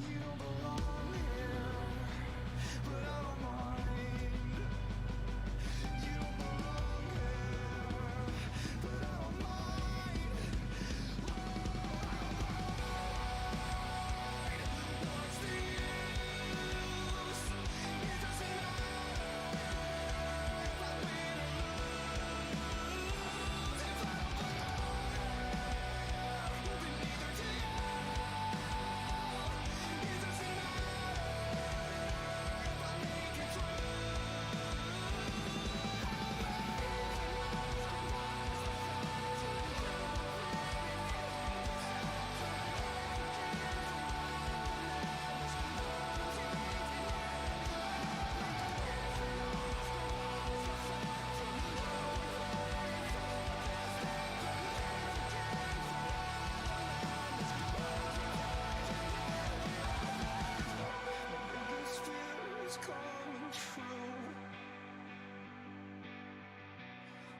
You don't belong here, but I don't mind. You don't belong here, but I don't mind. What's the use? It doesn't matter if I win or lose. If I don't belong here, then neither do you. It doesn't matter if I make it This fear is coming true.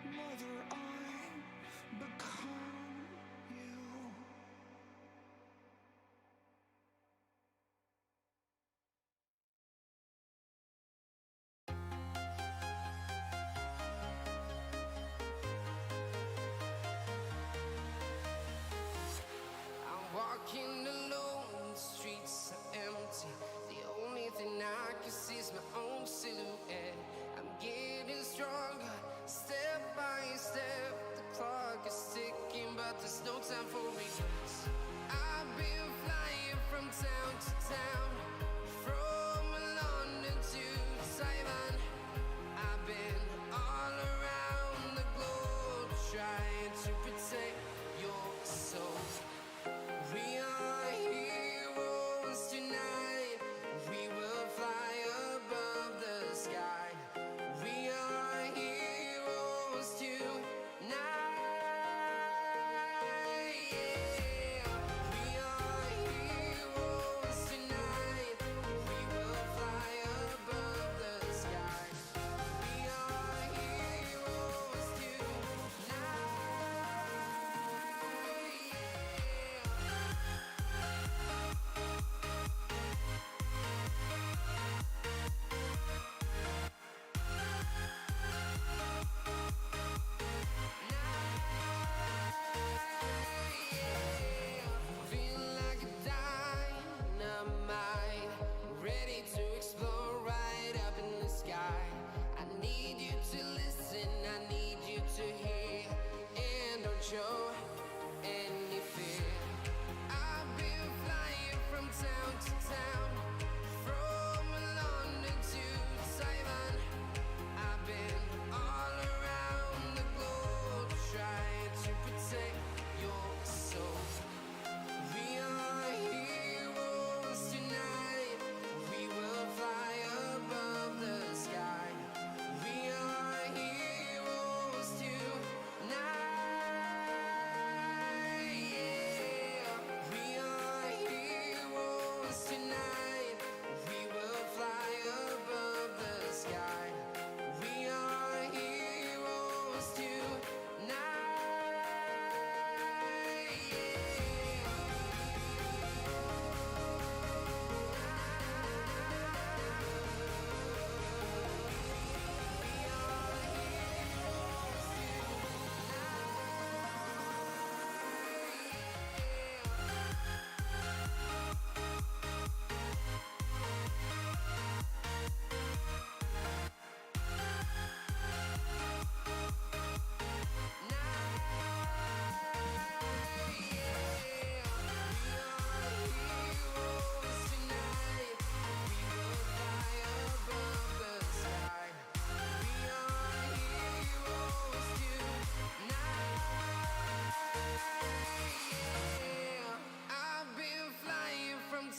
Whether I become you. I'm walking alone, the streets are empty. The only thing I can see is my own silhouette. I'm getting stronger, step by step. The clock is ticking, but there's no time for regrets. I've been flying from town to town, from London to Taiwan. I've been all around the globe, trying to protect your soul. We are heroes tonight. We will fly above the sky. We are heroes tonight. Yeah. We are heroes tonight. We will fly above the sky. We are heroes tonight. Feel like a dynamite, ready to explode right up in the sky. I need you to listen, I need you to hear, and don't show any fear. I've been flying from town to town, from London to Taiwan. I've been all around the globe, trying to protect your soul. We are heroes tonight. We will fly above the sky. We are heroes tonight. Yeah. We are heroes tonight. We will fly above the sky. We are heroes tonight.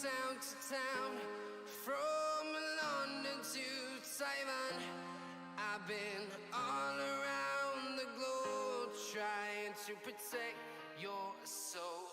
Town to town, from London to Taiwan. I've been all around the globe, trying to protect your soul.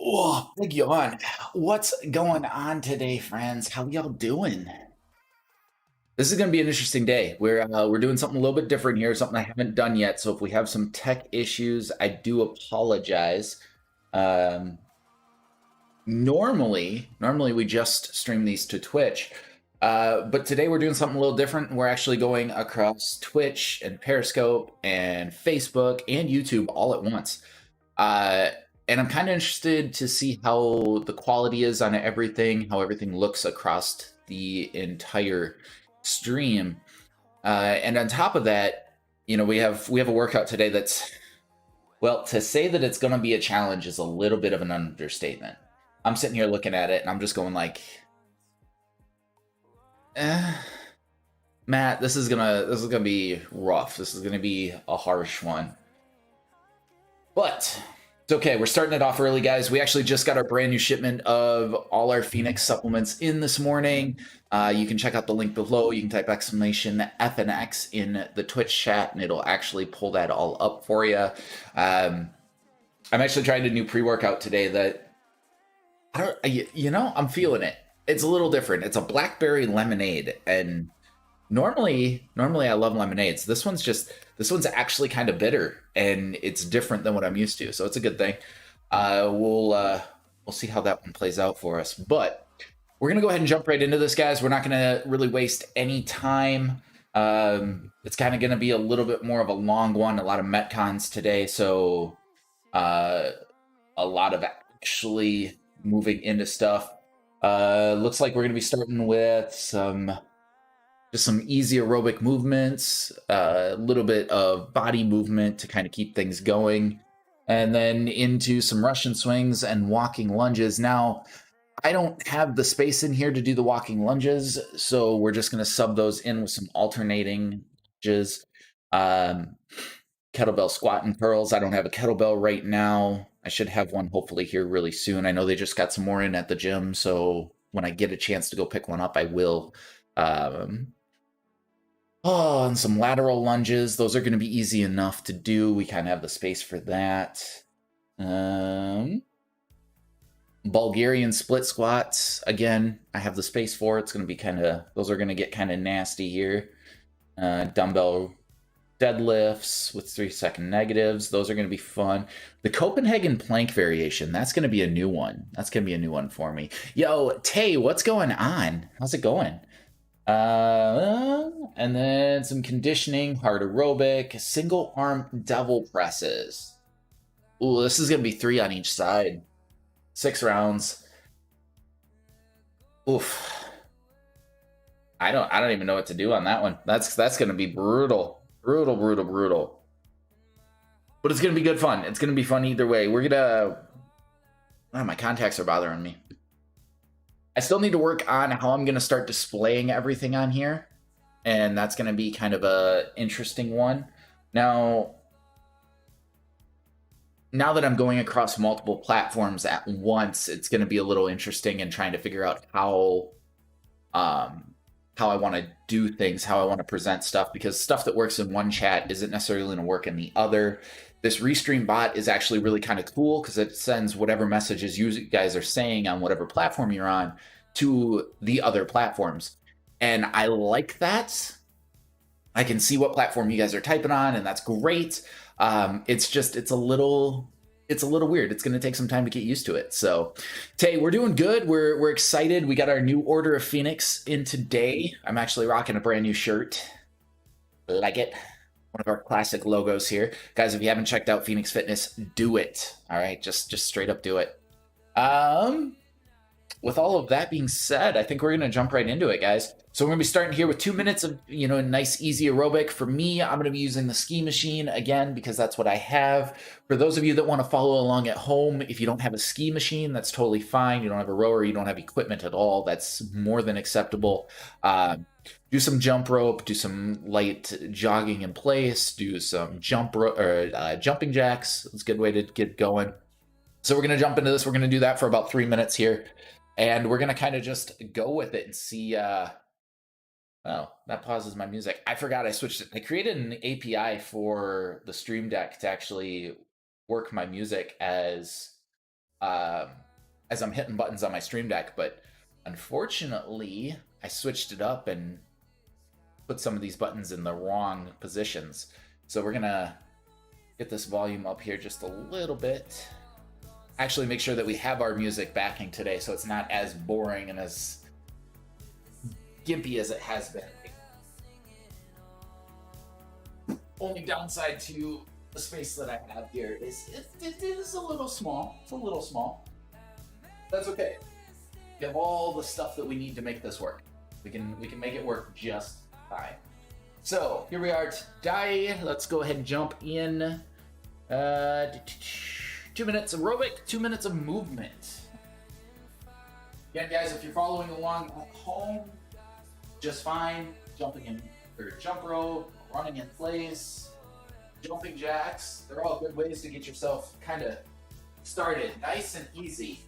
Oh, big yawn. What's going on today, friends? How y'all doing? This is going to be an interesting day. We're doing something a little bit different here, something I haven't done yet. So if we have some tech issues, I do apologize. Um, normally we just stream these to Twitch, but today we're doing something a little different. We're actually going across Twitch and Periscope and Facebook and YouTube all at once. And I'm kind of interested to see how the quality is on everything, how everything looks across the entire stream. And on top of that, we have a workout today that's, well, to say that it's going to be a challenge is a little bit of an understatement. I'm sitting here looking at it and I'm just going like, Matt, this is gonna be rough. This is gonna be a harsh one. But it's okay. We're starting it off early, guys. We actually just got our brand new shipment of all our Phoenix supplements in this morning. You can check out the link below. You can type !FNX in the Twitch chat, and it'll actually pull that all up for you. I'm actually trying a new pre-workout today that I'm feeling it. It's a little different. It's a blackberry lemonade, and normally I love lemonades. This one's actually kind of bitter, and it's different than what I'm used to, so it's a good thing. We'll see how that one plays out for us, but we're gonna go ahead and jump right into this, guys. We're not gonna really waste any time. It's kind of gonna be a little bit more of a long one, a lot of Metcons today, so a lot of actually moving into stuff. Looks like we're gonna be starting with just some easy aerobic movements, a little bit of body movement to kind of keep things going, and then into some Russian swings and walking lunges. Now, I don't have the space in here to do the walking lunges, so we're just going to sub those in with some alternating lunges. Kettlebell squat and curls. I don't have a kettlebell right now. I should have one hopefully here really soon. I know they just got some more in at the gym, so when I get a chance to go pick one up, I will. And some lateral lunges. Those are going to be easy enough to do. We kind of have the space for that. Bulgarian split squats. Again, I have the space for it. It's going to be those are going to get kind of nasty here. Dumbbell deadlifts with 3-second negatives. Those are going to be fun. The Copenhagen plank variation. That's going to be a new one. That's going to be a new one for me. Yo, Tay, what's going on? How's it going? And then some conditioning, hard aerobic, single arm devil presses. Ooh, this is gonna be 3 on each side. 6 rounds. Oof. I don't even know what to do on that one. That's gonna be brutal. Brutal. But it's gonna be good fun. It's gonna be fun either way. We're gonna my contacts are bothering me. I still need to work on how I'm going to start displaying everything on here, and that's going to be kind of a interesting one. Now that I'm going across multiple platforms at once, it's going to be a little interesting in trying to figure out how I want to do things, how I want to present stuff, because stuff that works in one chat isn't necessarily going to work in the other. This Restream bot is actually really kind of cool because it sends whatever messages you guys are saying on whatever platform you're on to the other platforms. And I like that. I can see what platform you guys are typing on, and that's great. It's a little weird. It's going to take some time to get used to it. So, Tay, we're doing good. We're excited. We got our new Order of Phoenix in today. I'm actually rocking a brand new shirt. Like it. One of our classic logos here. Guys, if you haven't checked out Phoenix Fitness, do it. All right, just straight up do it. With all of that being said, I think we're going to jump right into it, guys. So we're going to be starting here with 2 minutes of, a nice, easy aerobic. For me, I'm going to be using the ski machine again, because that's what I have. For those of you that want to follow along at home, if you don't have a ski machine, that's totally fine. You don't have a rower, you don't have equipment at all. That's more than acceptable. Do some jump rope, do some light jogging in place, do some jumping jacks. That's a good way to get going. So we're going to jump into this. We're going to do that for about 3 minutes here. And we're going to kind of just go with it and see. Oh, that pauses my music. I forgot I switched it. I created an API for the Stream Deck to actually work my music as as I'm hitting buttons on my Stream Deck, but unfortunately, I switched it up and put some of these buttons in the wrong positions. So we're gonna get this volume up here just a little bit. Actually, make sure that we have our music backing today, so it's not as boring and as gimpy as it has been. Only downside to the space that I have here is it is a little small. It's a little small. That's okay. We have all the stuff that we need to make this work. We can make it work just fine. So here we are today. Let's go ahead and jump in. 2 minutes aerobic, 2 minutes of movement. Again, guys, if you're following along at home, just fine. Jumping in or jump rope, running in place, jumping jacks. They're all good ways to get yourself kind of started, nice and easy.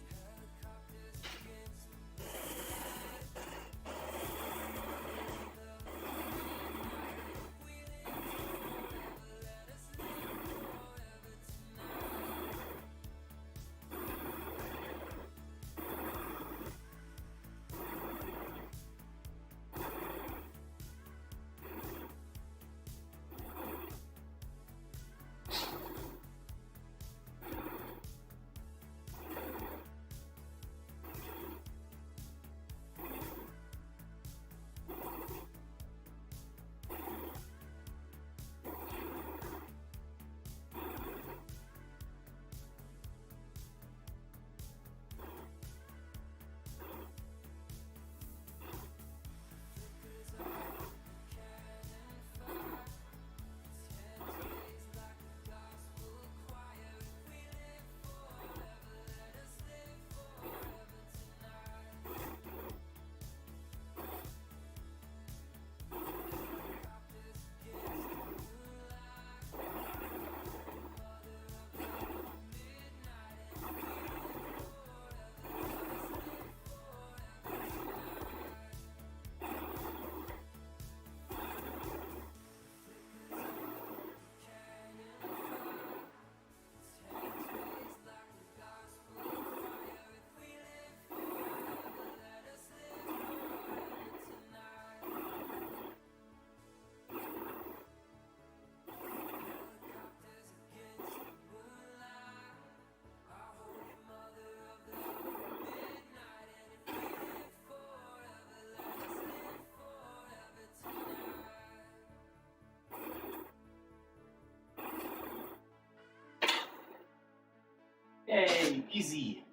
Hey, easy.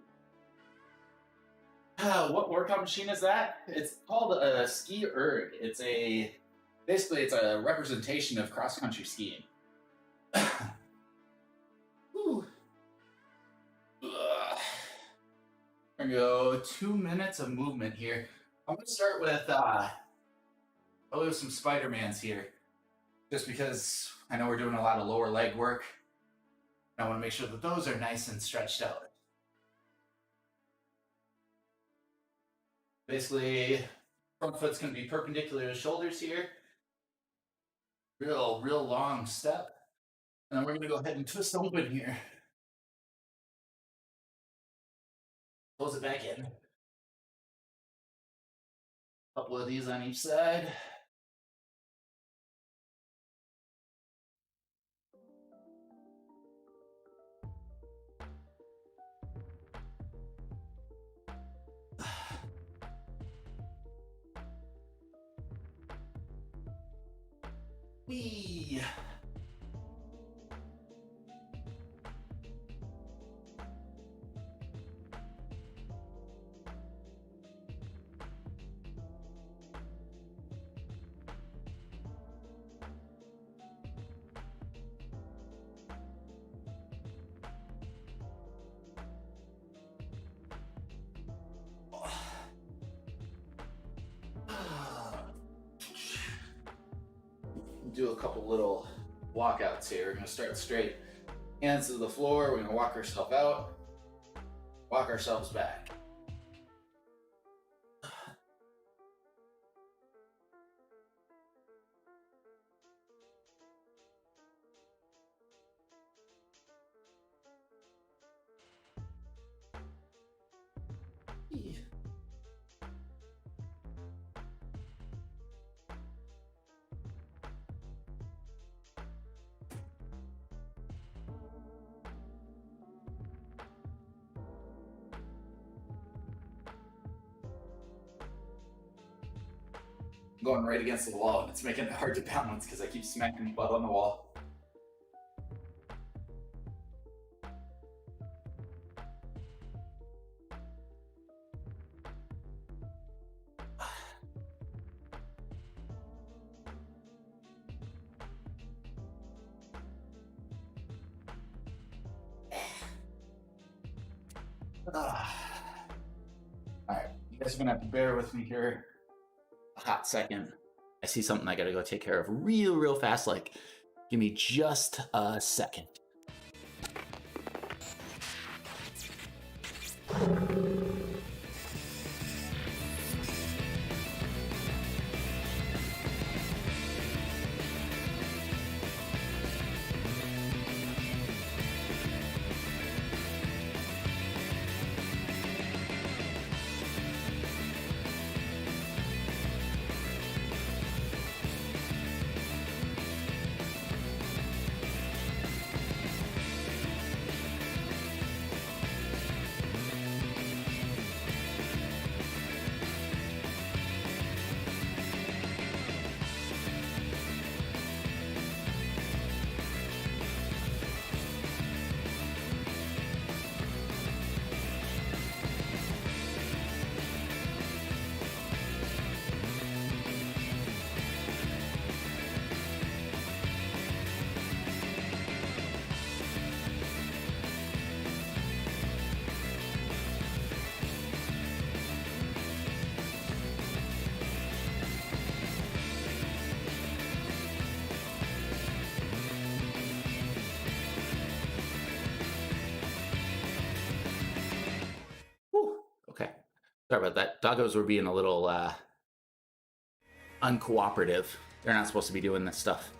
What workout machine is that? It's called a Ski Erg. Basically it's a representation of cross country skiing. Whew. Ugh. There we go. 2 minutes of movement here. I'm gonna start with some Spider-Mans here, just because I know we're doing a lot of lower leg work. I want to make sure that those are nice and stretched out. Basically, front foot's going to be perpendicular to shoulders here. Real long step. And then we're going to go ahead and twist open here. Close it back in. Couple of these on each side. Whee! Do a couple little walkouts here. We're going to start straight. Hands to the floor. We're going to walk ourselves out. Walk ourselves back. going right against the wall, and it's making it hard to balance because I keep smacking my butt on the wall. Alright, you guys are gonna have to bear with me here a hot second. I see something I gotta go take care of real fast. Like, give me just a second. Okay. Sorry about that. Doggos were being a little uncooperative. They're not supposed to be doing this stuff.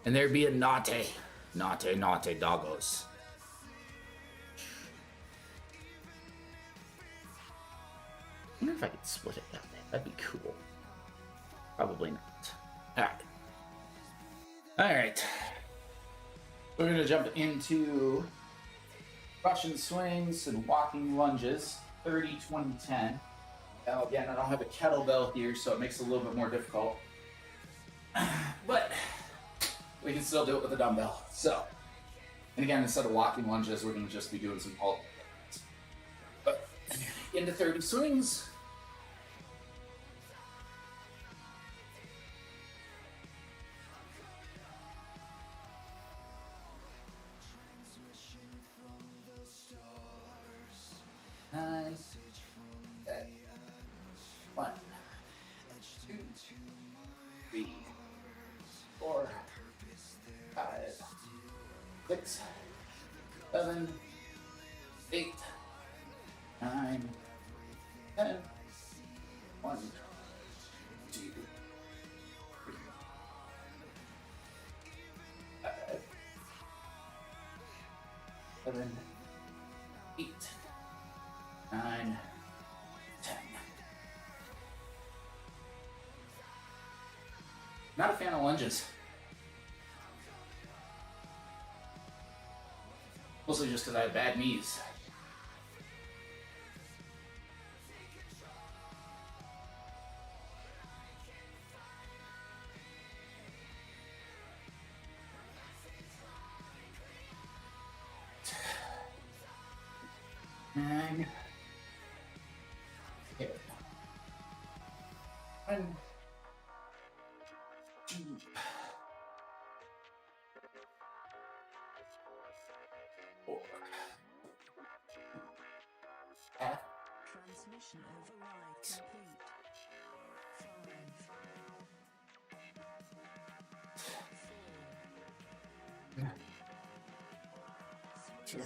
And they're being naughty doggos. I wonder if I could split it down there. That'd be cool. Probably not. Alright. Alright. We're going to jump into Russian swings and walking lunges. 30, 20, 10. Now, again, I don't have a kettlebell here, so it makes it a little bit more difficult. But we can still do it with a dumbbell. So, and again, instead of walking lunges, we're going to just be doing some alt. But into 30 swings. Nine, 10, 1, 2, 3, 4, 5, 6, 7, 8, 9, 10, 1, 2, 3, 5, 7, 8, 9, 10. Not a fan of lunges. Mostly just because I have bad knees. Nine. Okay. 1, 2. Transmission override complete. 5, 4, 3, 2.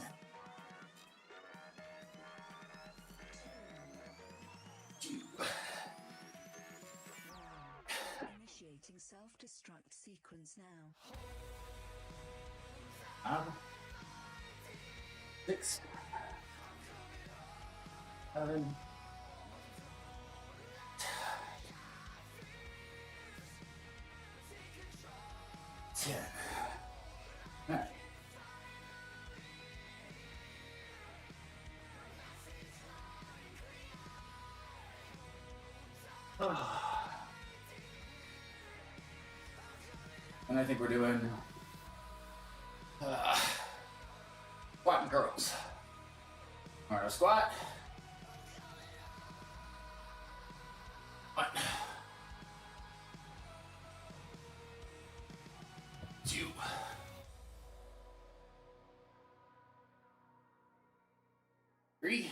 Initiating self-destruct sequence now. 6, 7, 10, 9. And I think we're doing squat and curls. All right, squat. 1, 2, 3,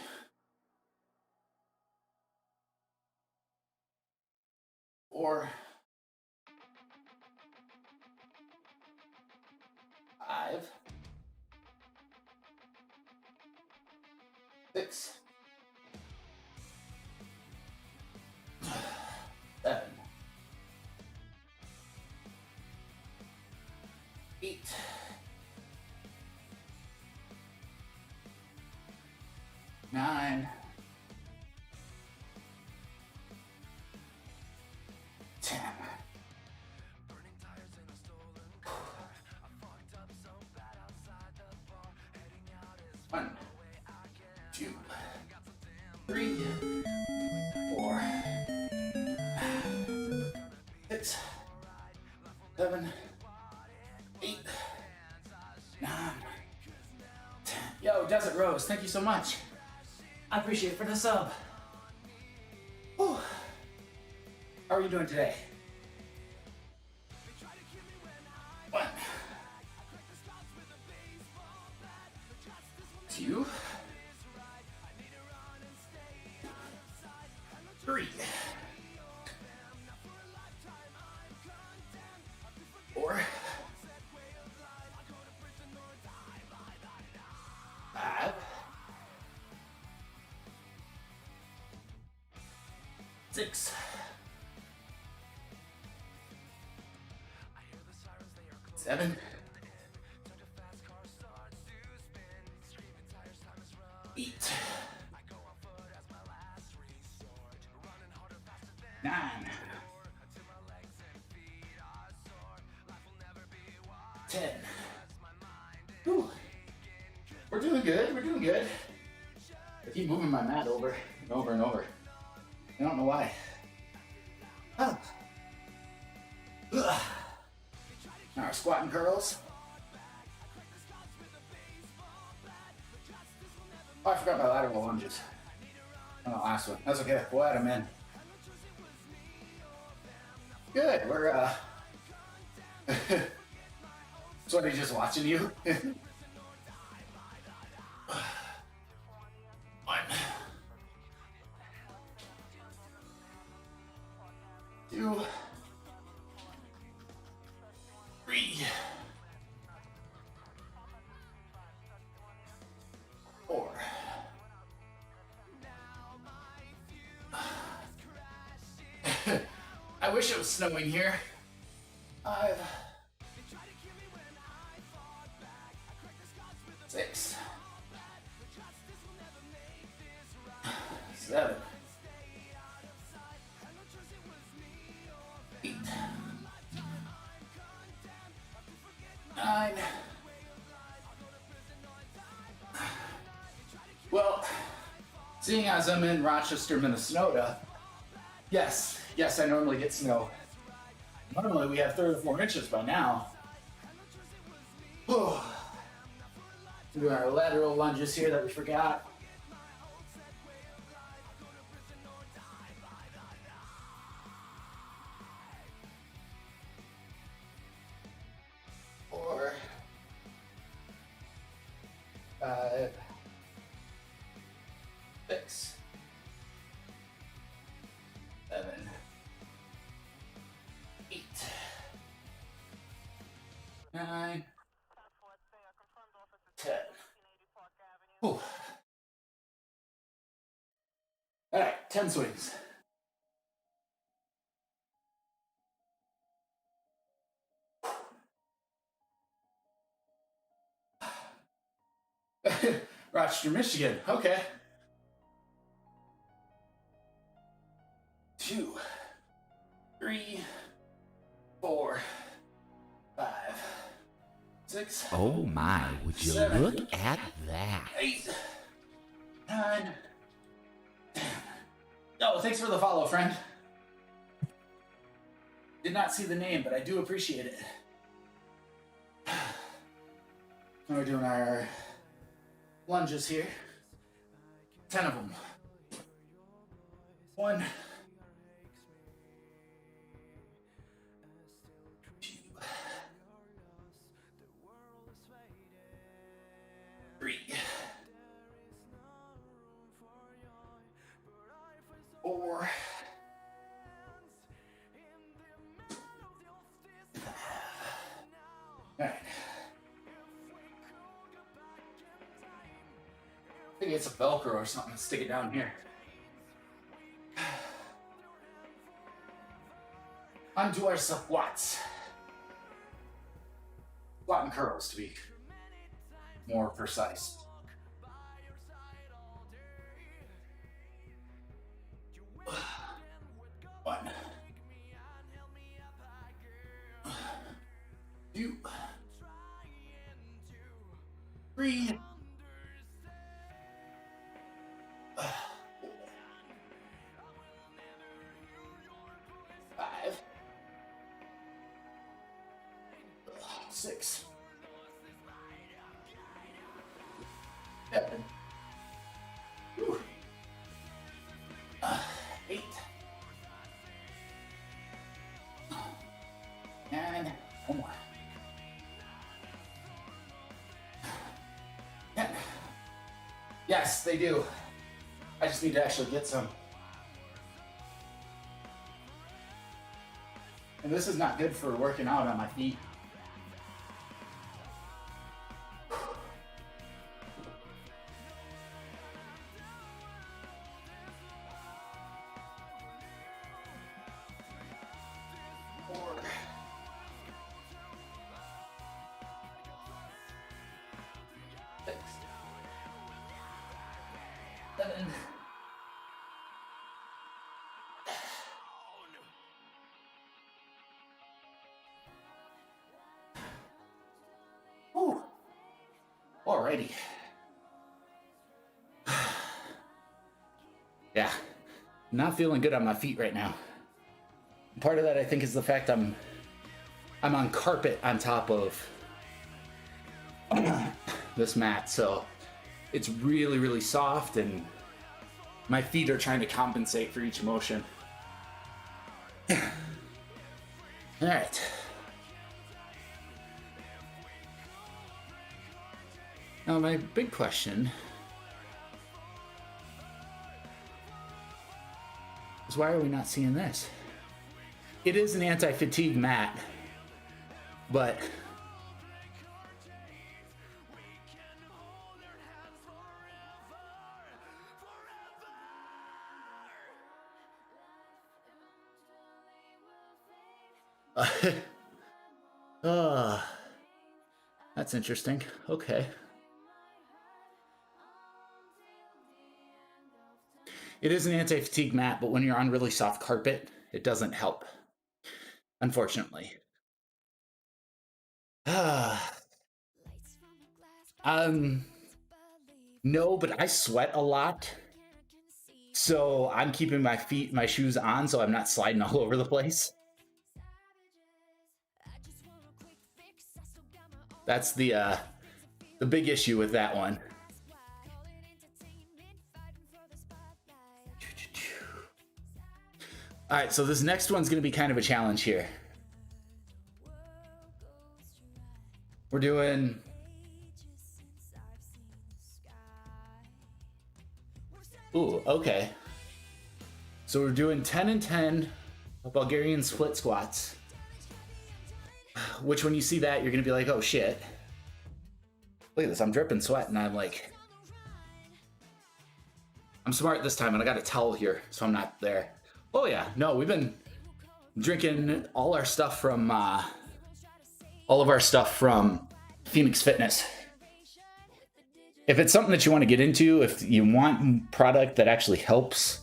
4, 5, 6, 7, 8, 9, 10. One, 2, 3, 4, 6, 7, 8, 9, 10. Yo, Desert Rose, thank you so much. I appreciate it for the sub. Whew. How are you doing today? 1, 2, 3, 4, 5, 6, 7, 8, 9, 10. Whew. We're doing good. We're doing good. I keep moving my mat over and over and over. I don't know why. Ah. Ugh. Now our squat and curls. Oh, I forgot my lateral lunges. On the last one. That's okay. We'll add them in. Good. We're Somebody just watching you. 1, 2, 3, 4, I wish it was snowing here. 5, 6, 7, 8, 9. Well, seeing as I'm in Rochester, Minnesota, yes, I normally get snow. Normally we have 3 or 4 inches by now. Whew. Doing our lateral lunges here that we forgot. Four, 5, 6, 7, 8, 9, 10. Whew. All right, 10 swings. Rochester, Michigan. Okay. 2, 3, 4, 5, 6. Oh my, would you 7, look at that? 8, 9, 10. Oh, thanks for the follow, friend. Did not see the name, but I do appreciate it. Now we're doing our lunges here. 10 of them. 1, 2, 3, 4. All right. I think it's a Velcro or something. Stick it down here. Onto our squats. Squat and curls to be more precise. 1, 2, 3, 5, 6, 7, 8, 9, one more. 10. Yes, they do. I just need to actually get some. And this is not good for working out on my feet. Four. 6, 7. Whew. Alrighty. Yeah, not feeling good on my feet right now. Part of that, I think, is the fact I'm on carpet on top of this mat, so it's really, really soft, and my feet are trying to compensate for each motion. All right. Now, my big question is, why are we not seeing this? It is an anti-fatigue mat, but that's interesting. Okay. It is an anti-fatigue mat, but when you're on really soft carpet, it doesn't help, unfortunately. No, but I sweat a lot, so I'm keeping my shoes on so I'm not sliding all over the place. That's the big issue with that one. All right, so this next one's going to be kind of a challenge here. We're doing okay. So we're doing 10 and 10 Bulgarian split squats. Which, when you see that, you're going to be like, oh shit. Look at this, I'm dripping sweat, and I'm like, I'm smart this time, and I got a towel here, so I'm not there. Oh yeah, no, we've been drinking all of our stuff from Phoenix Fitness. If it's something that you want to get into, if you want product that actually helps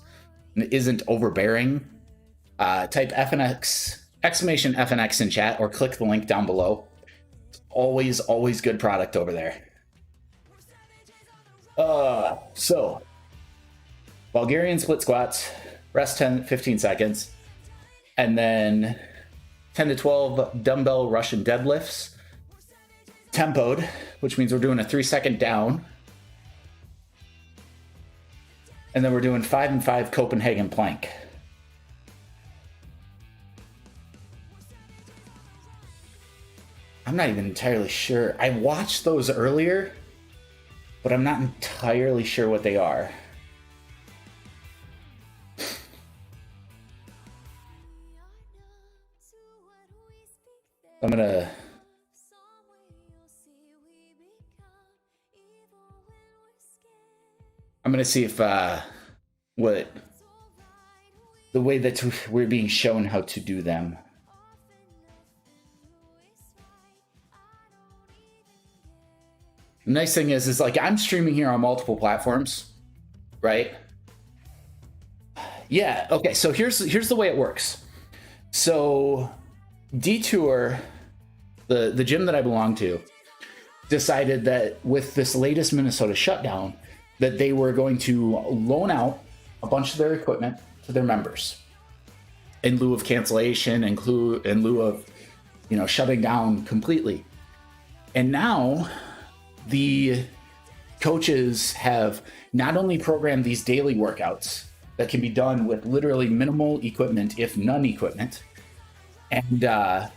and isn't overbearing, type FNX, exclamation FNX in chat, or click the link down below. Always good product over there. So Bulgarian split squats, rest 15 seconds, and then 10 to 12 dumbbell Russian deadlifts, tempoed, which means we're doing a 3-second down. And then we're doing 5 and 5 Copenhagen plank. I'm not even entirely sure. I watched those earlier, but I'm not entirely sure what they are. I'm gonna see if what the way that we're being shown how to do them. The nice thing is like I'm streaming here on multiple platforms, right? Yeah, okay, so here's the way it works. So Detour, the gym that I belong to, decided that with this latest Minnesota shutdown, that they were going to loan out a bunch of their equipment to their members in lieu of cancellation, in lieu of, you know, shutting down completely. And now the coaches have not only programmed these daily workouts that can be done with literally minimal equipment, if none equipment, and on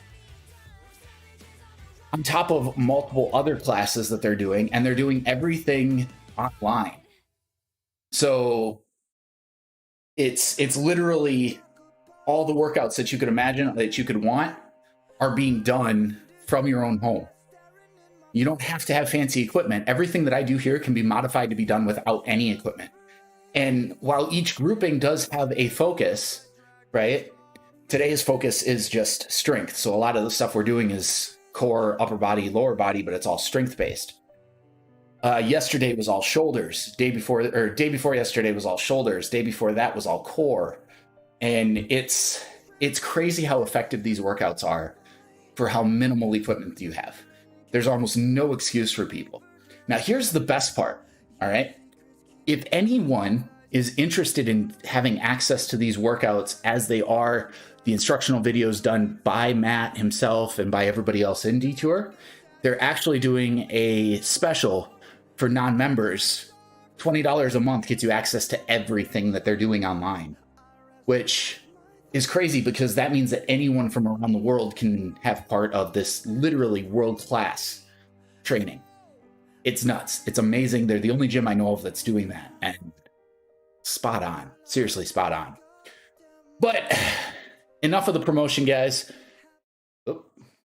top of multiple other classes that they're doing, and they're doing everything online. So it's literally all the workouts that you could imagine, that you could want, are being done from your own home. You don't have to have fancy equipment. Everything that I do here can be modified to be done without any equipment. And while each grouping does have a focus, right? Today's focus is just strength. So a lot of the stuff we're doing is core, upper body, lower body, but it's all strength based. Yesterday was all shoulders. Day before yesterday was all shoulders. Day before that was all core. And it's crazy how effective these workouts are for how minimal equipment you have. There's almost no excuse for people. Now, here's the best part, all right? If anyone is interested in having access to these workouts as they are the instructional videos done by Matt himself and by everybody else in Detour, they're actually doing a special for non-members. $20 a month gets you access to everything that they're doing online, which is crazy because that means that anyone from around the world can have part of this literally world-class training. It's nuts. It's amazing. They're the only gym I know of that's doing that, and spot on. Seriously, spot on. But enough of the promotion, guys. Oh,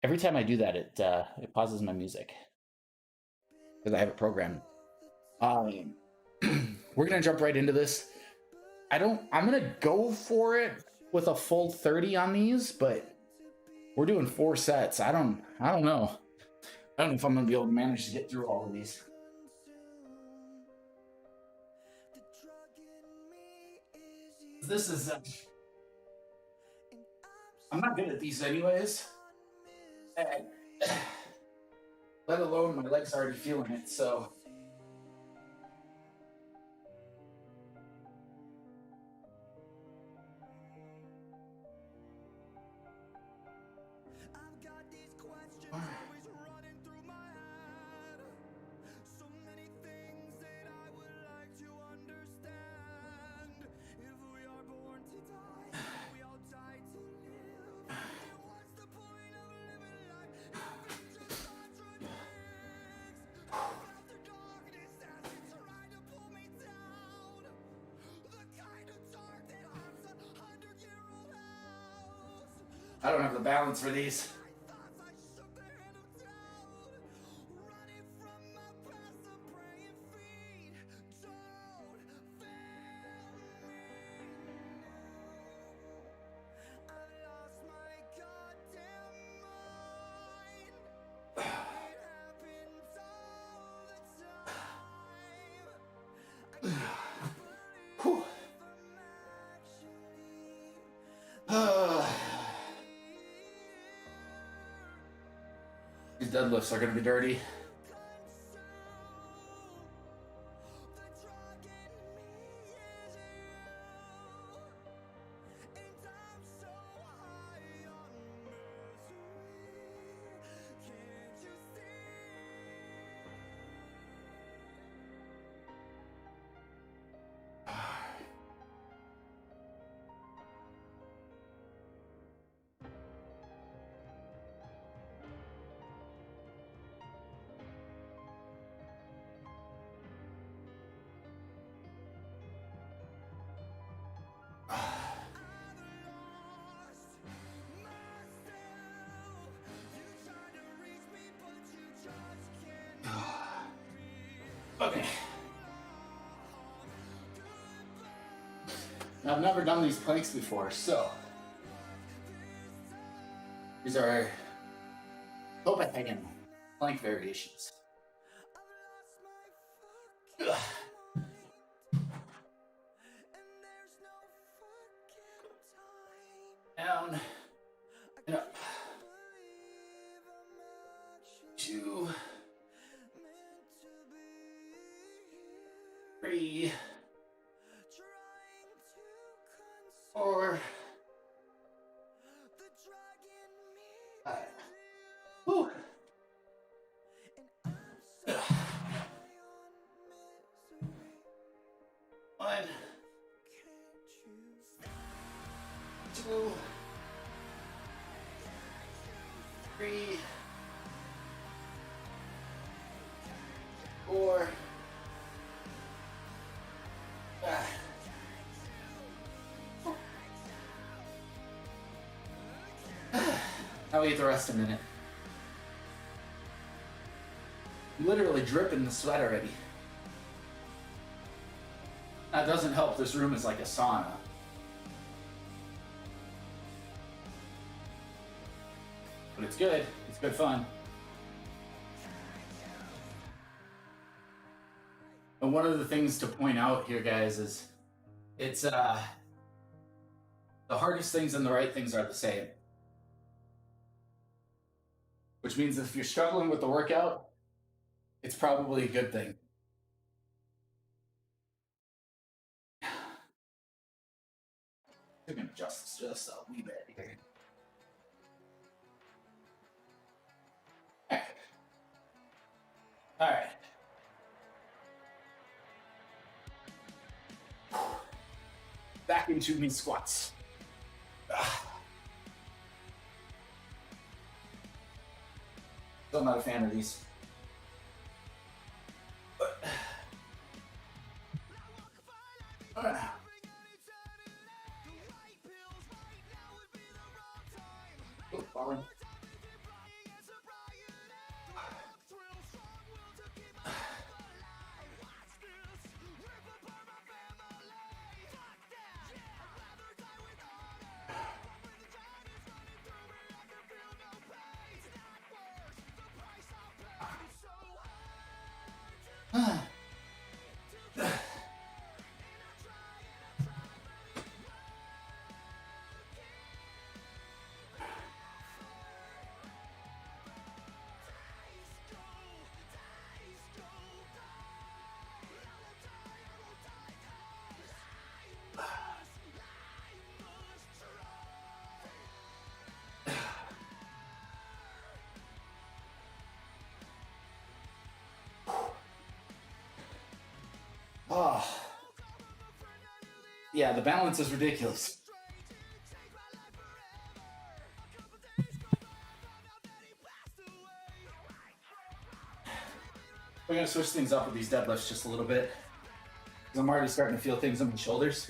every time I do that, it pauses my music because I have it programmed. We're gonna jump right into this. I'm gonna go for it with a full 30 on these, but we're doing 4 sets. I don't know. I don't know if I'm gonna be able to manage to get through all of these. This is I'm not good at these anyways. And, let alone my legs already feeling it, so I've got these questions always running through my head. So many things that I would like to understand. If we are born to die, we all die to live. And what's the point of living life if it just contradicts? After darkness as it tried to pull me down, the kind of dark that haunts 100-year-old house. I don't have the balance for these. I shook the hand of doubt, running from my past, the praying feet. Don't fail me. I lost my goddamn mind. It happens all the time. I can't Whew. These deadlifts are gonna be dirty. Okay. Now, I've never done these planks before, so these are Copenhagen plank variations. Ugh. Down and up. 2, 3, 4, 5. Whew. Ugh. 1, 2, 3, 4. I'll eat the rest in a minute. I'm literally dripping the sweat already. That doesn't help. This room is like a sauna. But it's good. It's good fun. And one of the things to point out here, guys, is it's the hardest things and the right things are the same. Which means if you're struggling with the workout, it's probably a good thing. I'm gonna adjust this just a wee bit here. All right. Back into me squats. Still not a fan of these. But... Oh, falling. Oh. Yeah, the balance is ridiculous. We're gonna switch things up with these deadlifts just a little bit, because I'm already starting to feel things on my shoulders.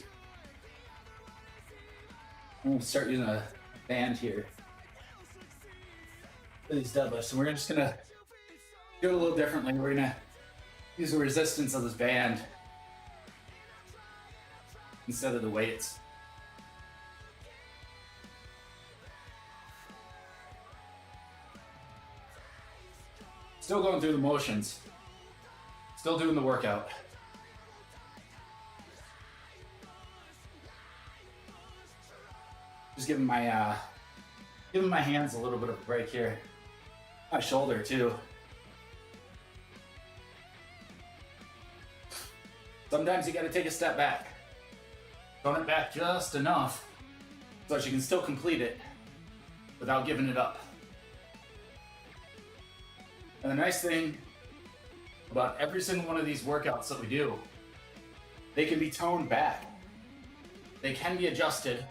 I'm gonna start using a band here for these deadlifts, and we're just gonna do it a little differently. We're gonna use the resistance of this band instead of the weights. Still going through the motions. Still doing the workout. Just giving my hands a little bit of a break here. My shoulder too. Sometimes you gotta take a step back. Tone it back just enough so that you can still complete it without giving it up. And the nice thing about every single one of these workouts that we do, they can be toned back. They can be adjusted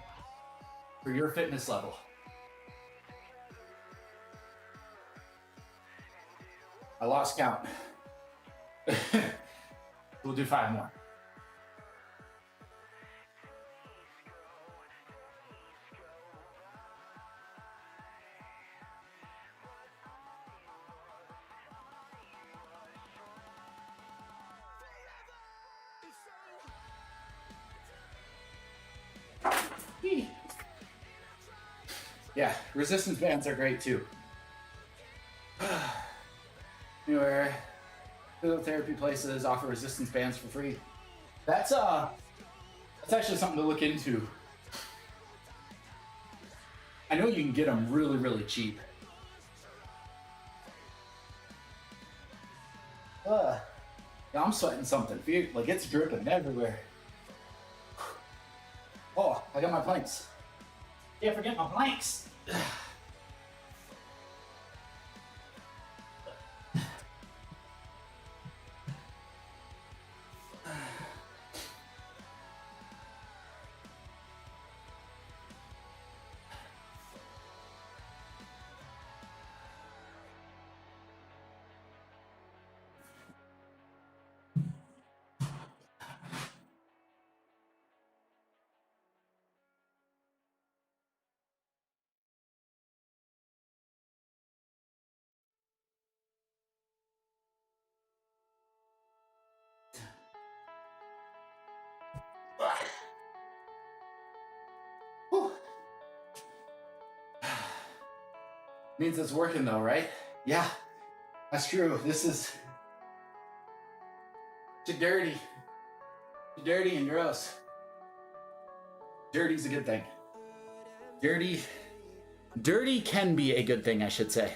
for your fitness level. I lost count. We'll do 5 more. Yeah, resistance bands are great too. Anywhere, physiotherapy places offer resistance bands for free. That's actually something to look into. I know you can get them really, really cheap. Yeah, I'm sweating something. Like it's dripping everywhere. Oh, I got my planks. Yeah, forget my planks. Whew. Means it's working though, right? Yeah, that's true. This is too dirty. Too dirty and gross. Dirty's a good thing. Dirty can be a good thing, I should say.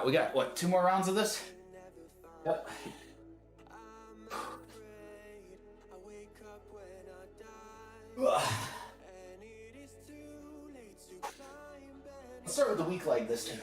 We got what, 2 more rounds of this? Yep. Let's start with the weak leg this time.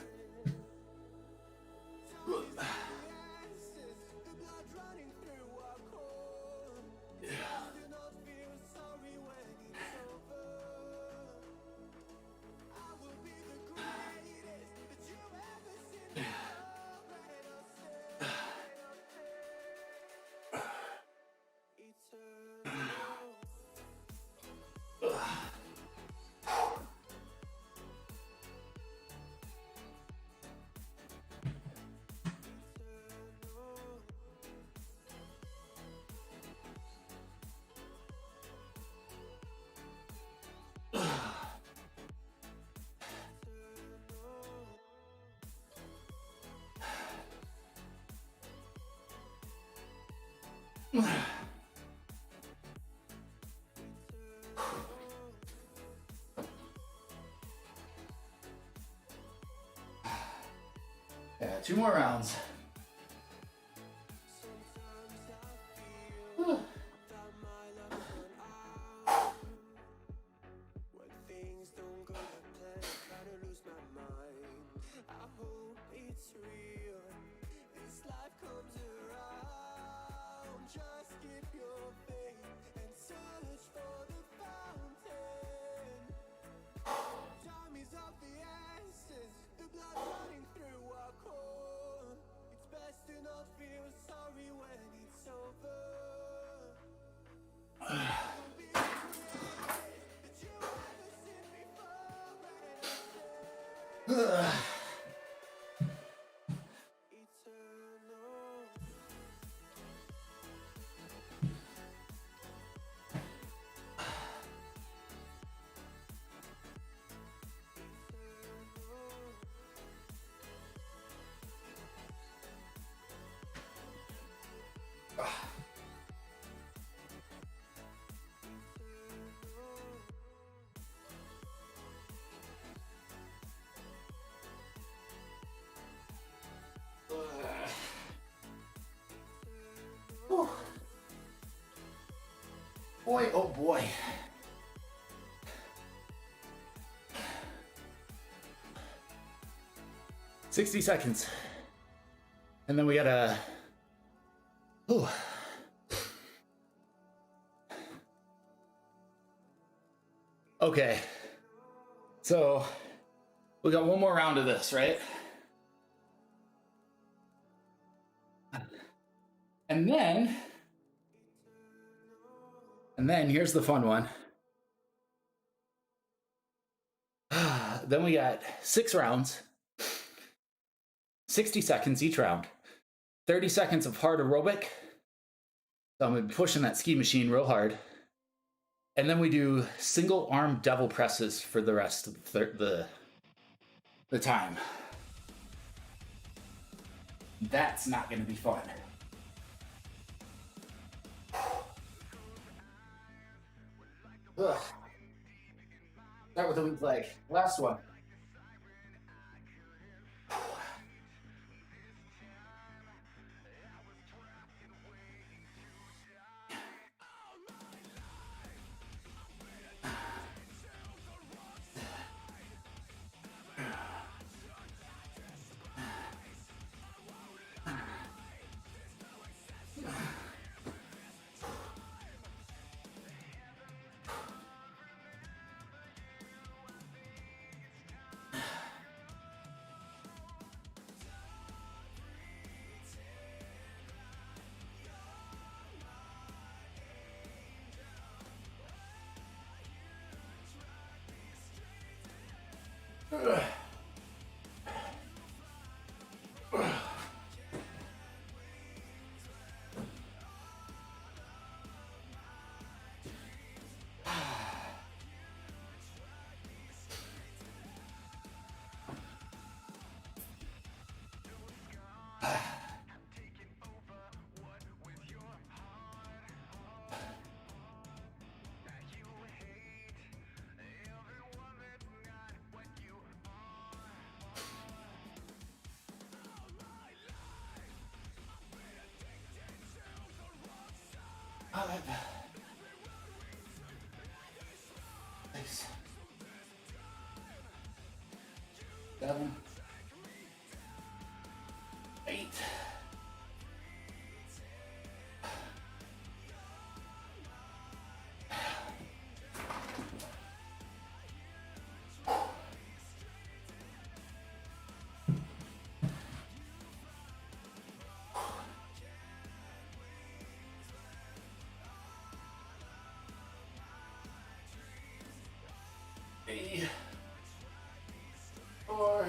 Yeah, 2 more rounds. Boy, oh boy. "60 seconds. And then we gotta... Ooh. Okay. So, we got 1 more round of this, right? And then here's the fun one. Then we got 6 rounds, 60 seconds each round, 30 seconds of hard aerobic. So I'm gonna be pushing that ski machine real hard. And then we do single arm double presses for the rest of the time. That's not going to be fun. Ugh. Start with the weak leg. Last one. Six, 7, 8. Three, 4,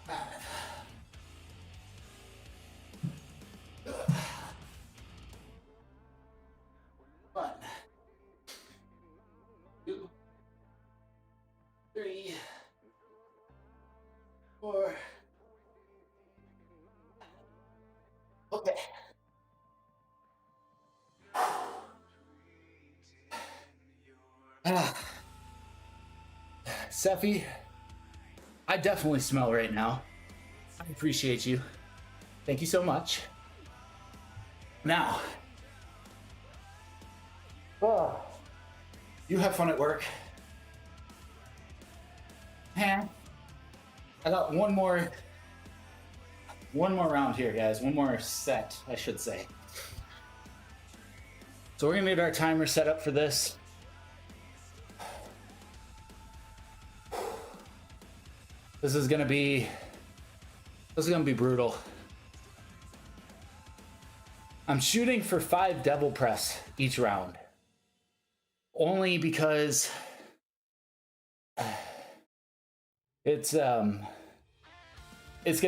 5. One, 2, 3, 4. Okay. Seffi, I definitely smell right now. I appreciate you. Thank you so much. Now, you have fun at work. I got one more round here, guys. One more set, I should say. So we're gonna get our timer set up for this. This is gonna be brutal. I'm shooting for 5 devil press each round. Only because it's gonna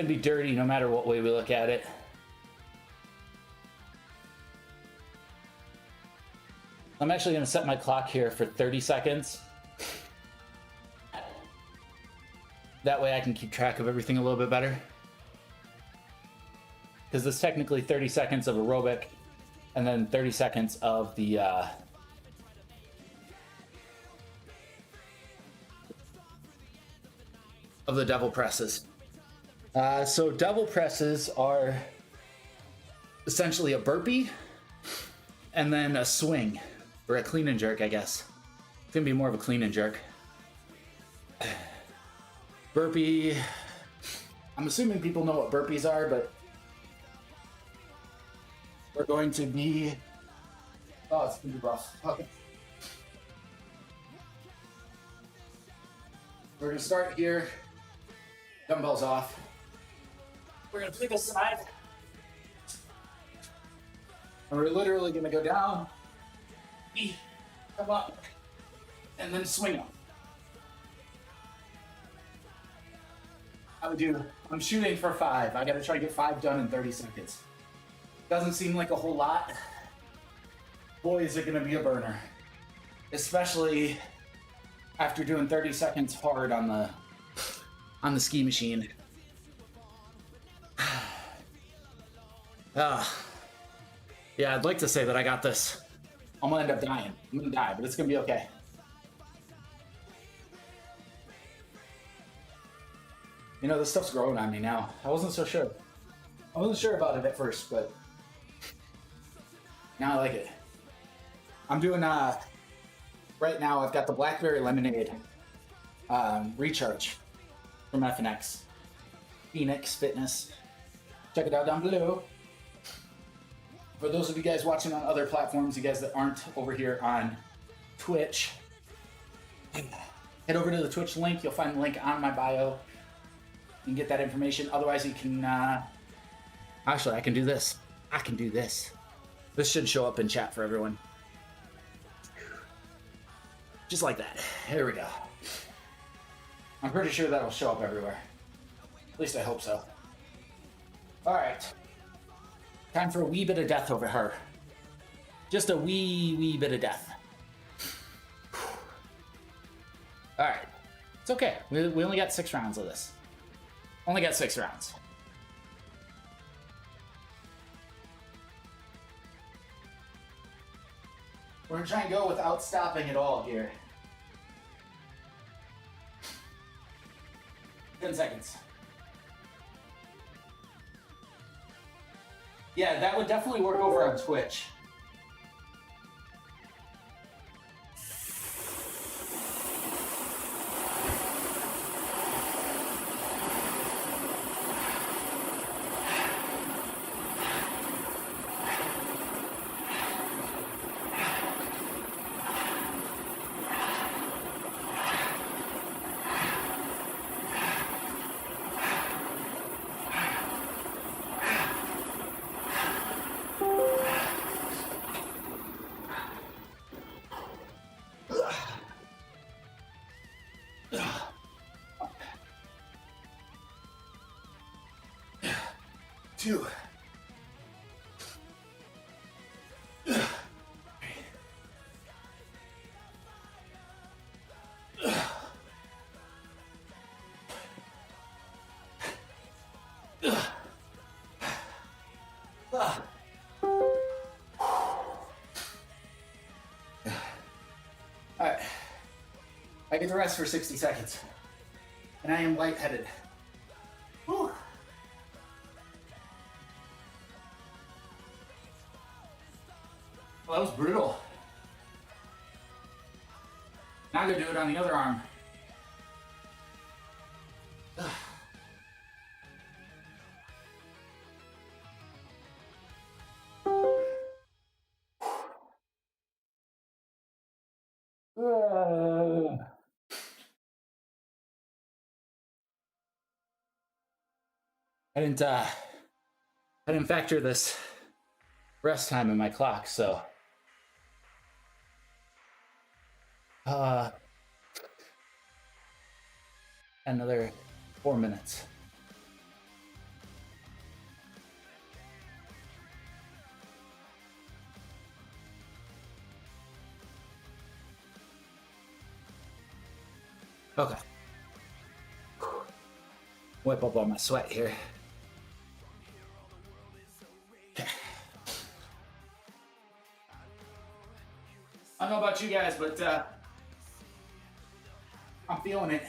be dirty no matter what way we look at it. I'm actually gonna set my clock here for 30 seconds. That way I can keep track of everything a little bit better. Because it's technically 30 seconds of aerobic and then 30 seconds of the devil presses. So devil presses are essentially a burpee and then a swing, or a clean and jerk, I guess. It's gonna be more of a clean and jerk. Burpee, I'm assuming people know what burpees are, but we're going to be, oh, it's gonna be rough. Okay. We're gonna start here, dumbbells off. We're gonna pick a side, and we're literally gonna go down, come up, and then swing up. I'm shooting for 5. I gotta try to get 5 done in 30 seconds. Doesn't seem like a whole lot, Boy, is it going to be a burner. Especially after doing 30 seconds hard on the ski machine. Yeah, I'd like to say that I got this. I'm gonna end up dying. I'm gonna die, but it's gonna be okay. You know, this stuff's growing on me now. I wasn't so sure. I wasn't sure about it at first, but now I like it. I'm doing, right now I've got the Blackberry Lemonade Recharge from FNX. Phoenix Fitness. Check it out down below. For those of you guys watching on other platforms, you guys that aren't over here on Twitch, head over to the Twitch link. You'll find the link on my bio. You can get that information. Otherwise, you can... Actually, I can do this. I can do this. This should show up in chat for everyone. Just like that. Here we go. I'm pretty sure that'll show up everywhere. At least I hope so. All right. Time for a wee bit of death over her. Just a wee bit of death. All right. It's okay. We only got 6 rounds of this. Only got 6 rounds. We're gonna try and go without stopping at all here. 10 seconds. Yeah, that would definitely work over on Twitch. Two. Alright. I get to rest for 60 seconds. And I am lightheaded. Whew. Well, that was brutal. Now I'm gonna do it on the other arm. I didn't factor this rest time in my clock, so another 4 minutes. Okay. Wipe up all my sweat here. Okay. I don't know about you guys, but I'm feeling it.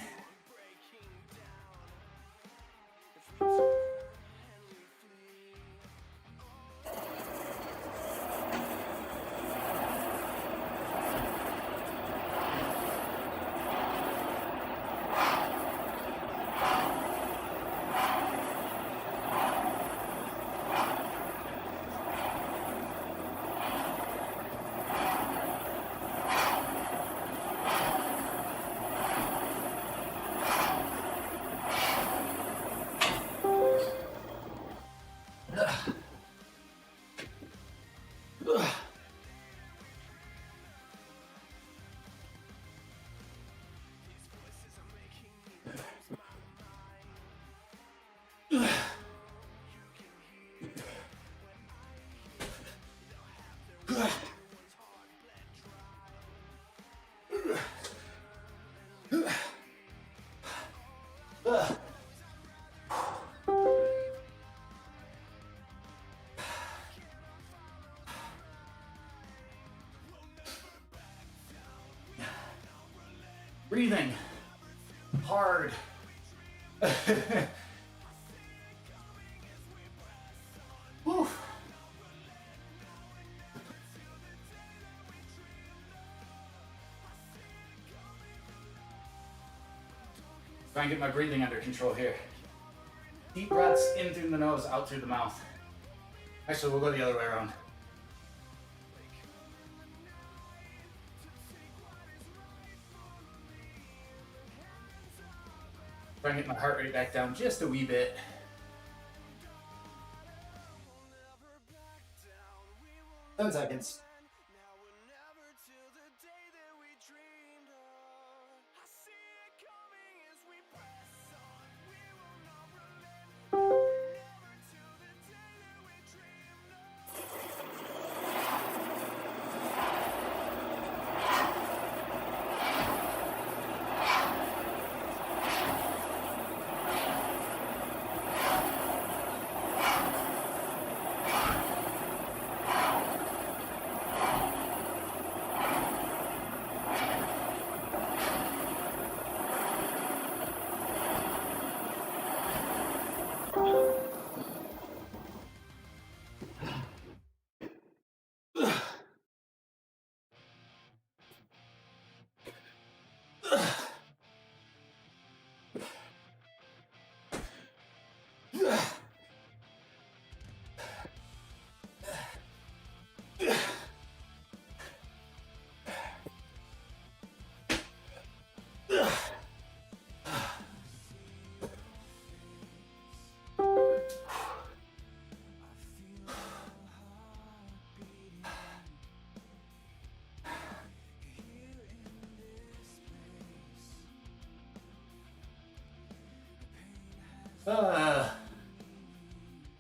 Breathing hard. Whew. Try and get my breathing under control here. Deep breaths in through the nose, out through the mouth. Actually, we'll go the other way around. Try and get my heart rate back down just a wee bit. Ten seconds.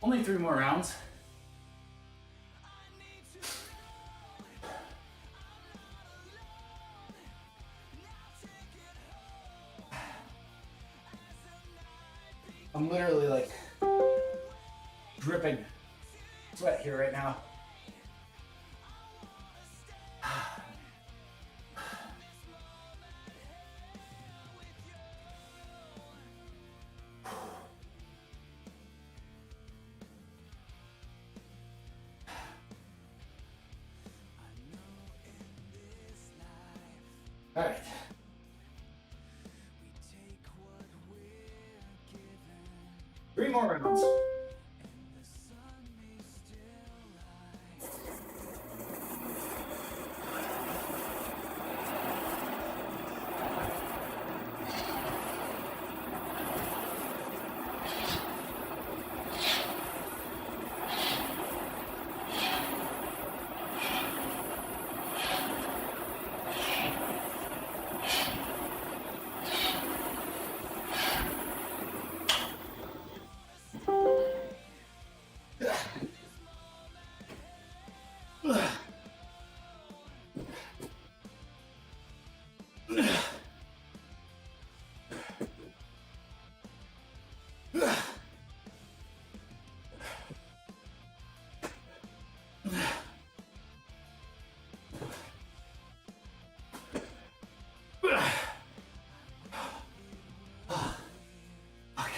Only 3 more rounds. I'm literally like dripping sweat here right now. All right. 3 more rounds. Okay.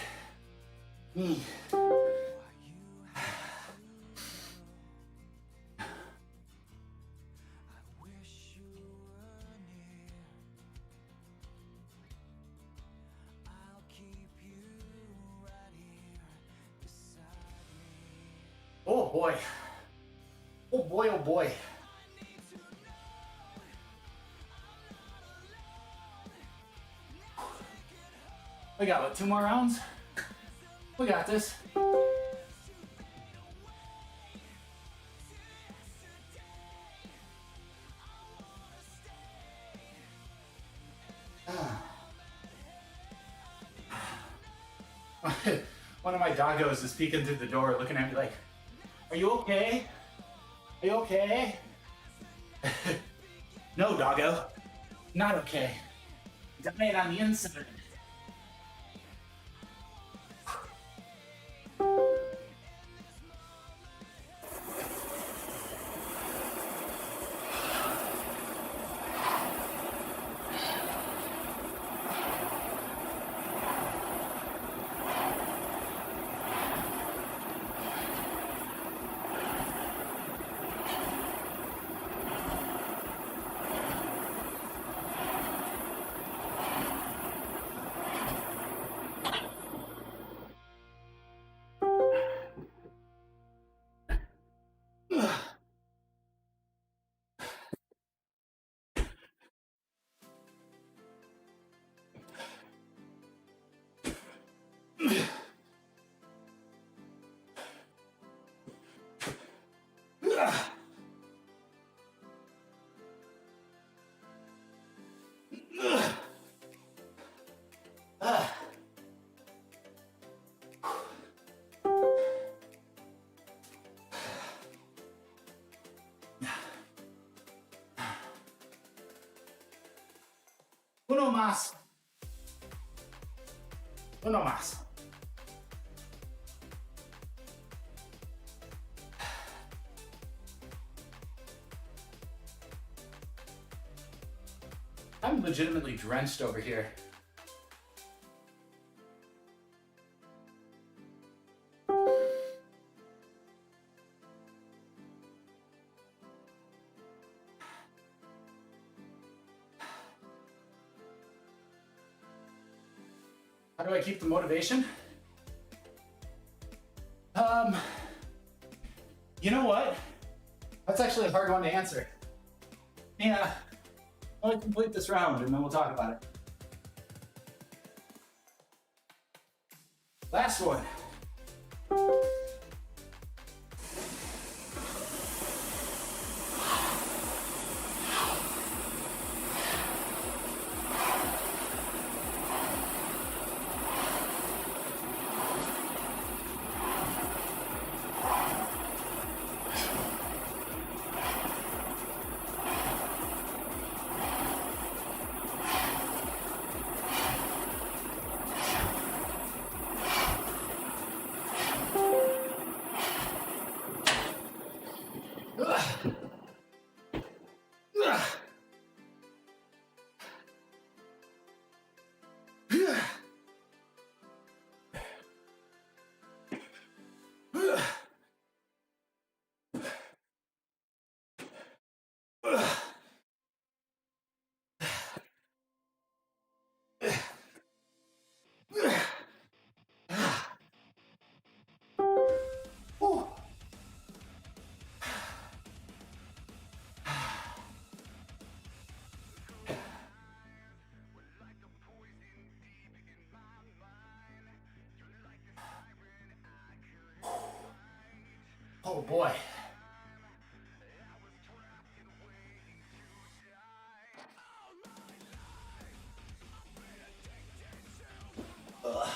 Oh boy. Oh boy, oh boy. We got what, 2 more rounds? We got this. One of my doggos is peeking through the door looking at me like, "Are you okay? Are you okay?" No, doggo. Not okay. Dying on the inside. Uno más. Uno más. I'm legitimately drenched over here. How do I keep the motivation? You know what? That's actually a hard one to answer. Yeah. I'll complete this round and then we'll talk about it. Last one. Oh boy. Ugh.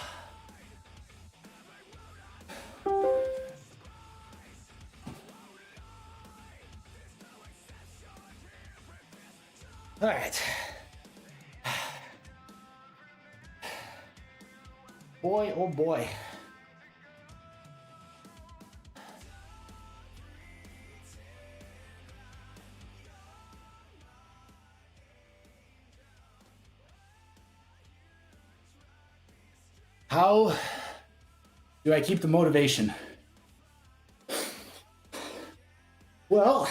All right. Boy, oh boy. How do I keep the motivation? Well,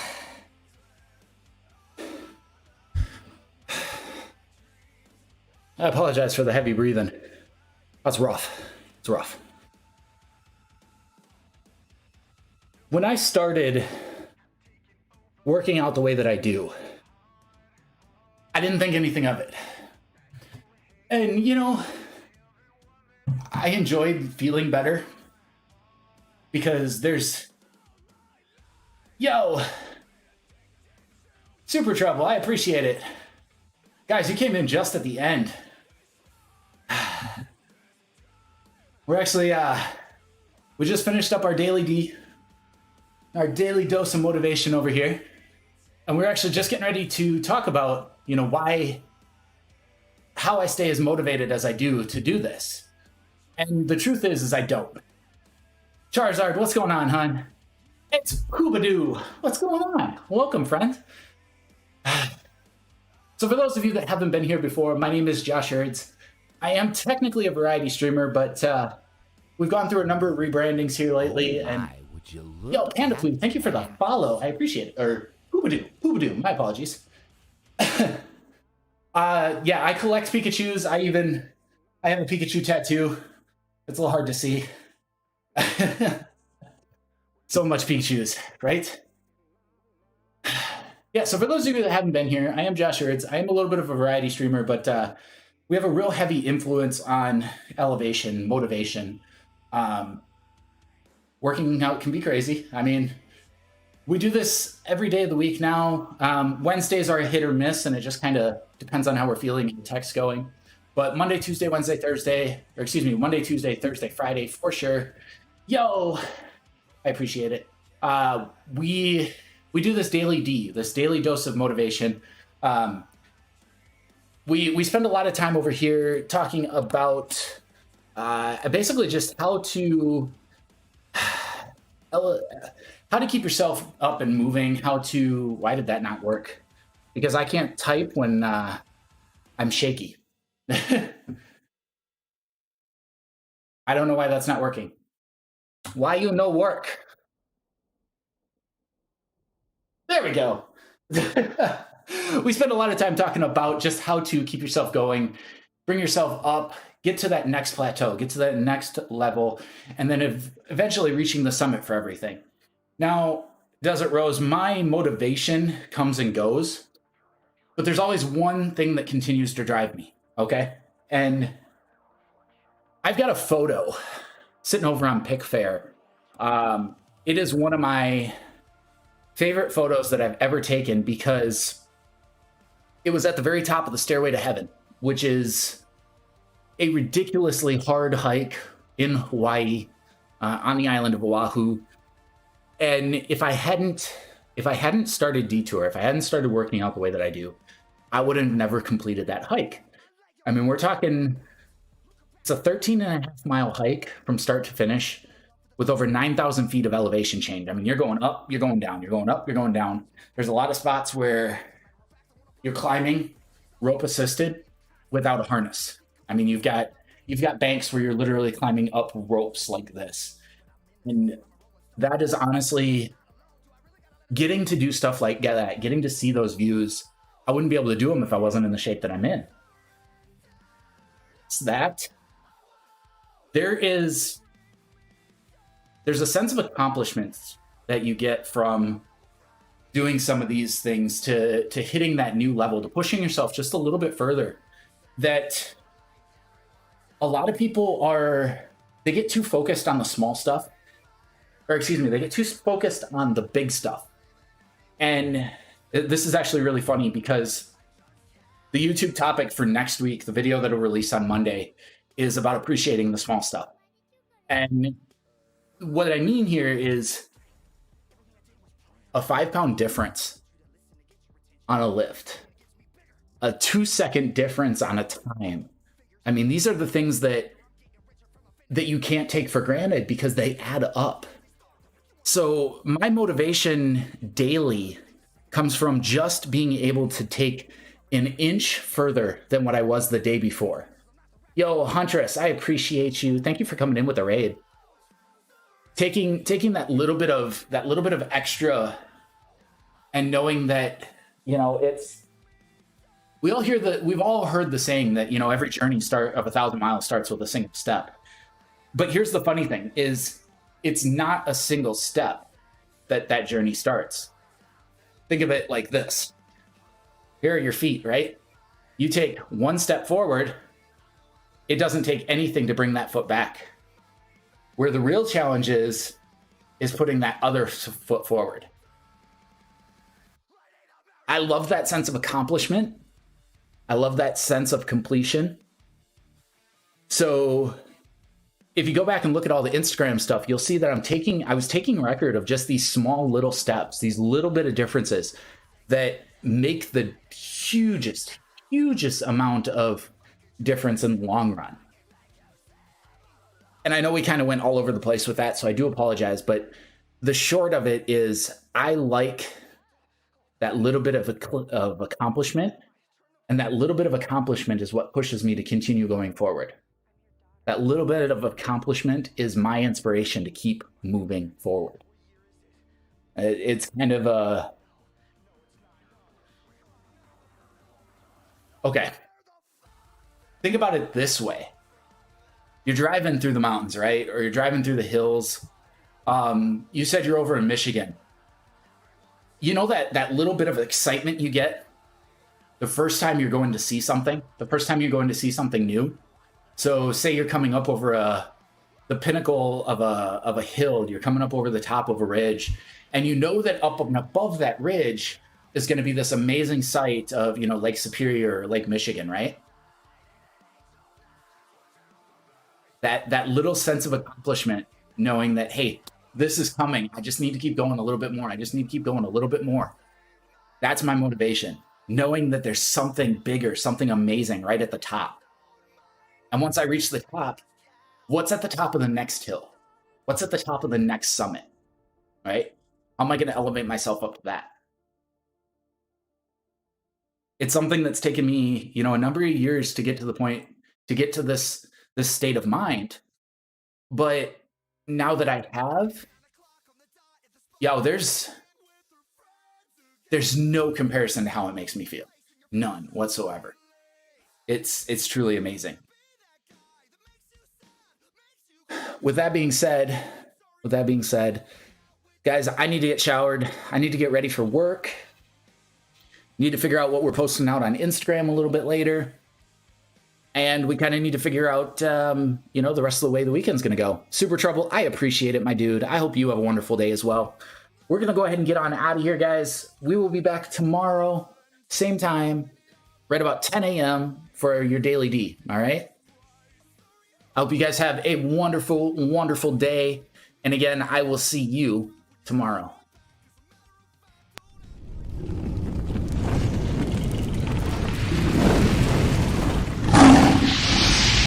I apologize for the heavy breathing. That's rough. It's rough. When I started working out the way that I do, I didn't think anything of it. And, you know, I enjoyed feeling better because there's, yo, Super Trouble, I appreciate it. Guys, you came in just at the end. We're actually, we just finished up our daily dose of motivation over here. And we're actually just getting ready to talk about, you know, how I stay as motivated as I do to do this. And the truth is I don't. Charizard, what's going on, hon? It's Koobadoo. What's going on? Welcome, friend. So for those of you that haven't been here before, my name is Josh Erds. I am technically a variety streamer, but we've gone through a number of rebrandings here lately. Oh And my, would you look yo, Panda at Flute, thank you for the that? follow. I appreciate it. Or Koobadoo, my apologies. Yeah, I collect Pikachus. I have a Pikachu tattoo. It's a little hard to see. So much Pikachus, right? Yeah, so for those of you that haven't been here, I am Josh Erds. I am a little bit of a variety streamer, but we have a real heavy influence on elevation, motivation. Working out can be crazy. I mean, we do this every day of the week now. Wednesdays are a hit or miss, and it just kind of depends on how we're feeling and the tech's going. But Monday, Tuesday, Wednesday, Thursday, or excuse me, Monday, Tuesday, Thursday, Friday, for sure. Yo, I appreciate it. We do this daily D, this daily dose of motivation. we spend a lot of time over here talking about basically just how to keep yourself up and moving. Why did that not work? Because I can't type when I'm shaky. I don't know why that's not working. Why you no work? There we go. We spend a lot of time talking about just how to keep yourself going, bring yourself up, get to that next plateau, get to that next level, and then eventually reaching the summit for everything. Now, Desert Rose, my motivation comes and goes, but there's always one thing that continues to drive me, okay? And I've got a photo sitting over on PicFair. It is one of my favorite photos that I've ever taken because it was at the very top of the Stairway to Heaven, which is a ridiculously hard hike in Hawaii, on the island of Oahu. And if I hadn't started Detour, if I hadn't started working out the way that I do, I would have never completed that hike. I mean, we're talking, it's a 13.5-mile hike from start to finish with over 9,000 feet of elevation change. I mean, you're going up, you're going down, you're going up, you're going down. There's a lot of spots where you're climbing rope assisted without a harness. I mean, you've got banks where you're literally climbing up ropes like this. And that is honestly getting to do stuff like that, getting to see those views. I wouldn't be able to do them if I wasn't in the shape that I'm in. It's that. There's a sense of accomplishment that you get from doing some of these things to hitting that new level, to pushing yourself just a little bit further, that a lot of people they get too focused on the small stuff, they get too focused on the big stuff. And this is actually really funny because the YouTube topic for next week, the video that'll release on Monday, is about appreciating the small stuff. And what I mean here is a 5-pound difference on a lift, a 2-second difference on a time. I mean, these are the things that you can't take for granted because they add up. So my motivation daily comes from just being able to take an inch further than what I was the day before. Yo, Huntress, I appreciate you. Thank you for coming in with a raid. Taking that little bit of extra, and knowing that, you know, we've all heard the saying that, you know, every journey of 1,000 miles starts with a single step. But here's the funny thing is it's not a single step that journey starts. Think of it like this. Here are your feet, right? You take one step forward, it doesn't take anything to bring that foot back. Where the real challenge is putting that other foot forward. I love that sense of accomplishment. I love that sense of completion. So if you go back and look at all the Instagram stuff, you'll see that I was taking record of just these small little steps, these little bit of differences that make the hugest amount of difference in the long run. And I know we kind of went all over the place with that, so I do apologize, but the short of it is I like that little bit of accomplishment, and that little bit of accomplishment is what pushes me to continue going forward. That little bit of accomplishment is my inspiration to keep moving forward. It's kind of a... Okay. Think about it this way. You're driving through the mountains, right? Or you're driving through the hills. You said you're over in Michigan. You know that little bit of excitement you get the first time you're going to see something, the first time you're going to see something new. So say you're coming up over the pinnacle of a hill, you're coming up over the top of a ridge, and you know that up and above that ridge is going to be this amazing sight of, you know, Lake Superior or Lake Michigan, right? That little sense of accomplishment, knowing that, hey, this is coming. I just need to keep going a little bit more. I just need to keep going a little bit more. That's my motivation. knowing that there's something bigger, something amazing right at the top. And once I reach the top, what's at the top of the next hill? What's at the top of the next summit, right? How am I going to elevate myself up to that? It's something that's taken me, a number of years to get to the point, to get to this state of mind. But now that I have, there's no comparison to how it makes me feel. None whatsoever. It's truly amazing. With that being said, guys, I need to get showered. I need to get ready for work. Need to figure out what we're posting out on Instagram a little bit later. And we kind of need to figure out, the rest of the way the weekend's going to go. Super Trouble, I appreciate it, my dude. I hope you have a wonderful day as well. We're going to go ahead and get on out of here, guys. We will be back tomorrow, same time, right about 10 a.m. for your Daily D, all right? I hope you guys have a wonderful, wonderful day. And again, I will see you tomorrow.